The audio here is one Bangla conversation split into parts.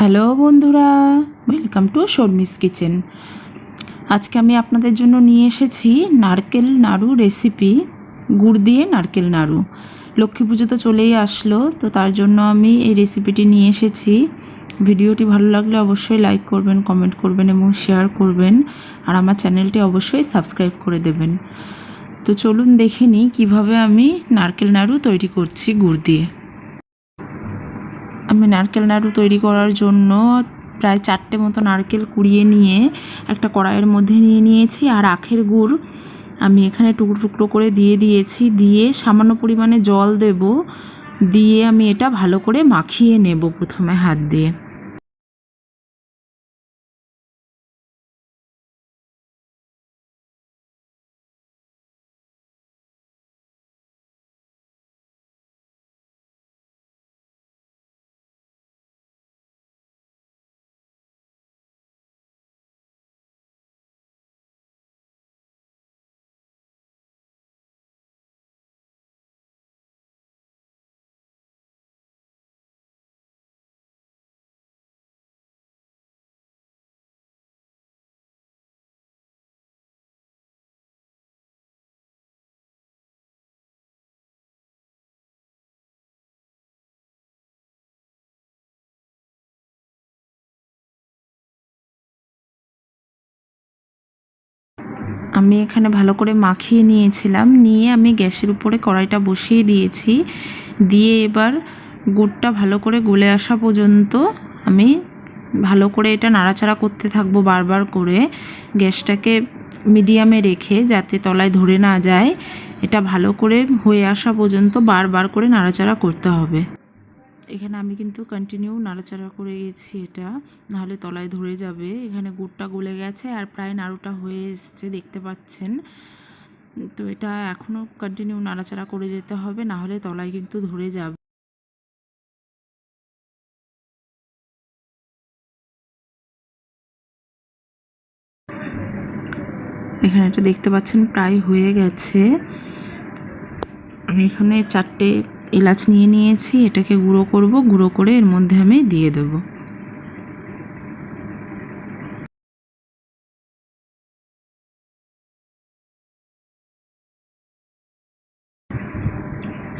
হ্যালো বন্ধুরা, ওয়েলকাম টু শর্মিস কিচেন। আজকে আমি আপনাদের জন্য নিয়ে এসেছি নারকেল নাড়ু রেসিপি। গুড় দিয়ে নারকেল নাড়ু। লক্ষ্মী পুজো তো চলেই আসলো, তো তার জন্য আমি এই রেসিপিটি নিয়ে এসেছি। ভিডিওটি ভালো লাগলে অবশ্যই লাইক করবেন, কমেন্ট করবেন এবং শেয়ার করবেন, আর আমার চ্যানেলটি অবশ্যই সাবস্ক্রাইব করে দেবেন। তো চলুন দেখে নিই কীভাবে আমি নারকেল নাড়ু তৈরি করছি গুড় দিয়ে। আমি নারকেল নাড়ু তৈরি করার জন্য প্রায় 4টে মতো নারকেল কুড়িয়ে নিয়ে একটা কড়াইয়ের মধ্যে নিয়ে নিয়েছি, আর আখের গুড় আমি এখানে টুকরো টুকরো করে দিয়ে দিয়েছি। দিয়ে সামান্য পরিমাণে জল দেব, দিয়ে আমি এটা ভালো করে মাখিয়ে নেব প্রথমে হাত দিয়ে। আমি এখানে ভালো করে মাখিয়ে নিয়েছিলাম, নিয়ে আমি গ্যাসের উপরে কড়াইটা বসিয়ে দিয়েছি। দিয়ে এবার গুড়টা ভালো করে গলে আসা পর্যন্ত আমি ভালো করে এটা নাড়াচাড়া করতে থাকবো বারবার করে, গ্যাসটাকে মিডিয়ামে রেখে যাতে তলায় ধরে না যায়। এটা ভালো করে হয়ে আসা পর্যন্ত বারবার করে নাড়াচাড়া করতে হবে। এখানে আমি কিন্তু কন্টিনিউ নাড়াচাড়া করে গেছি, এটা নাহলে তলায় ধরে যাবে। এখানে গুড়টা গলে গেছে আর প্রায় নাড়ুটা হয়ে এসছে, দেখতে পাচ্ছেন। তো এটা এখনও কন্টিনিউ নাড়াচাড়া করে যেতে হবে, নাহলে তলায় কিন্তু ধরে যাবে। এখানে এটা দেখতে পাচ্ছেন প্রায় হয়ে গেছে। আমি এখানে 4টে এলাচ নিয়ে নিয়েছি, এটাকে গুঁড়ো করব, গুঁড়ো করে এর মধ্যে আমি দিয়ে দেব।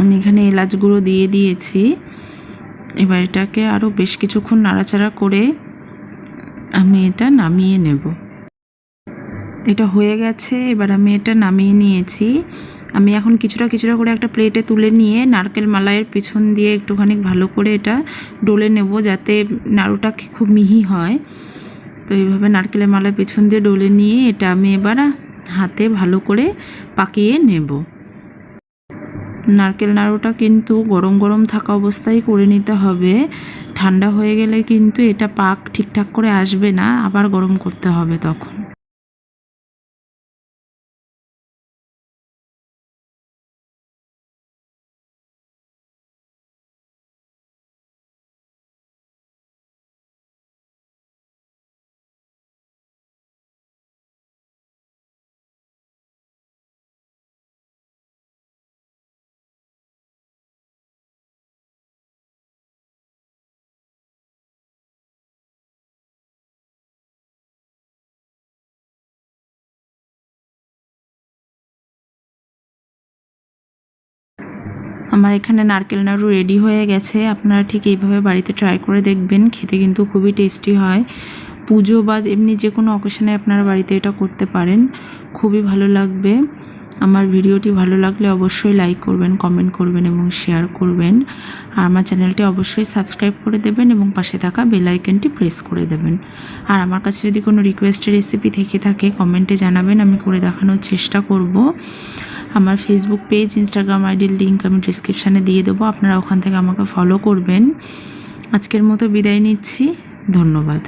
আমি এখানে এলাচ গুঁড়ো দিয়ে দিয়েছি। এবার এটাকে আরও বেশ কিছুক্ষণ নাড়াচাড়া করে আমি এটা নামিয়ে নেব। এটা হয়ে গেছে, এবার আমি এটা নামিয়ে নিয়েছি। আমি এখন কিছুটা কিছুটা করে একটা প্লেটে তুলে নিয়ে নারকেল মালাইয়ের পিছন দিয়ে একটুখানি ভালো করে এটা ডলে নেব, যাতে নাড়ুটা খুব মিহি হয়। তো এইভাবে নারকেলের মালার পিছন দিয়ে ডলে নিয়ে এটা আমি এবার হাতে ভালো করে পাকিয়ে নেব। নারকেল নাড়ুটা কিন্তু গরম গরম থাকা অবস্থায় করে নিতে হবে, ঠান্ডা হয়ে গেলে কিন্তু এটা পাক ঠিকঠাক করে আসবে না, আবার গরম করতে হবে তখন। আমার এখানে নারকেল নাড়ু রেডি হয়ে গেছে। আপনারা ঠিক এইভাবে বাড়িতে ট্রাই করে দেখবেন, খেতে কিন্তু খুবই টেস্টি হয়। পুজো বা এমনি যে কোনো অকেশনে আপনারা বাড়িতে এটা করতে পারেন, খুবই ভালো লাগবে। আমার ভিডিওটি ভালো লাগলে অবশ্যই লাইক করবেন, কমেন্ট করবেন এবং শেয়ার করবেন। আর আমার চ্যানেলটি অবশ্যই সাবস্ক্রাইব করে দেবেন এবং পাশে থাকা বেল আইকনটি প্রেস করে দেবেন। আর আমার কাছে যদি কোনো রিকোয়েস্টের রেসিপি থেকে থাকে কমেন্টে জানাবেন, আমি করে দেখানোর চেষ্টা করব। আমার ফেসবুক পেজ, ইনস্টাগ্রাম আইডির লিঙ্ক আমি ডিসক্রিপশানে দিয়ে দেবো, আপনারা ওখান থেকে আমাকে ফলো করবেন। আজকের মতো বিদায় নিচ্ছি, ধন্যবাদ।